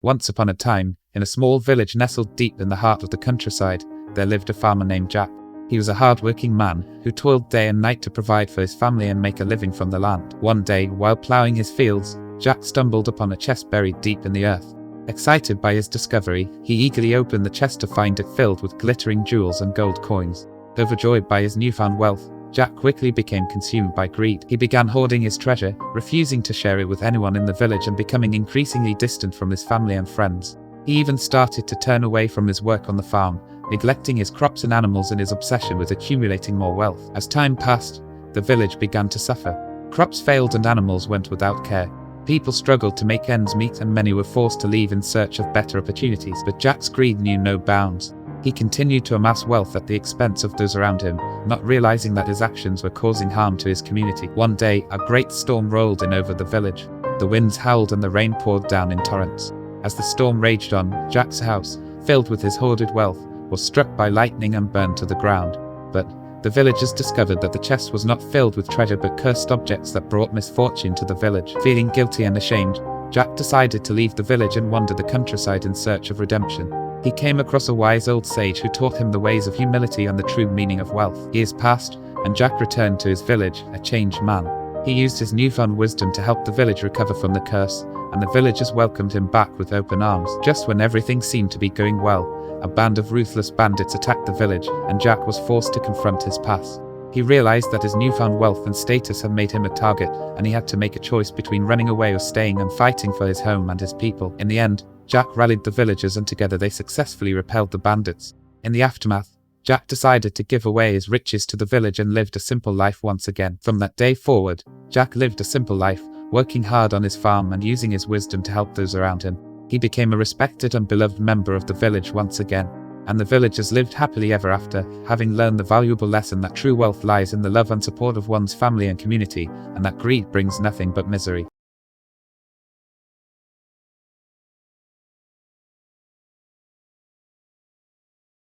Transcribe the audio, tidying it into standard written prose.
Once upon a time, in a small village nestled deep in the heart of the countryside, there lived a farmer named Jack. He was a hard-working man who toiled day and night to provide for his family and make a living from the land. One day, while ploughing his fields, Jack stumbled upon a chest buried deep in the earth. Excited by his discovery, he eagerly opened the chest to find it filled with glittering jewels and gold coins. Overjoyed by his newfound wealth, Jack quickly became consumed by greed. He began hoarding his treasure, refusing to share it with anyone in the village and becoming increasingly distant from his family and friends. He even started to turn away from his work on the farm, neglecting his crops and animals in his obsession with accumulating more wealth. As time passed, the village began to suffer. Crops failed and animals went without care. People struggled to make ends meet and many were forced to leave in search of better opportunities. But Jack's greed knew no bounds. He continued to amass wealth at the expense of those around him, not realizing that his actions were causing harm to his community. One day, a great storm rolled in over the village. The winds howled and the rain poured down in torrents. As the storm raged on, Jack's house, filled with his hoarded wealth, was struck by lightning and burned to the ground. But the villagers discovered that the chest was not filled with treasure but cursed objects that brought misfortune to the village. Feeling guilty and ashamed, Jack decided to leave the village and wander the countryside in search of redemption. He came across a wise old sage who taught him the ways of humility and the true meaning of wealth. Years passed, and Jack returned to his village, a changed man. He used his newfound wisdom to help the village recover from the curse, and the villagers welcomed him back with open arms. Just when everything seemed to be going well, a band of ruthless bandits attacked the village, and Jack was forced to confront his past. He realized that his newfound wealth and status had made him a target, and he had to make a choice between running away or staying and fighting for his home and his people. In the end, Jack rallied the villagers and together they successfully repelled the bandits. In the aftermath, Jack decided to give away his riches to the village and lived a simple life once again. From that day forward, Jack lived a simple life, working hard on his farm and using his wisdom to help those around him. He became a respected and beloved member of the village once again, and the villagers lived happily ever after, having learned the valuable lesson that true wealth lies in the love and support of one's family and community, and that greed brings nothing but misery.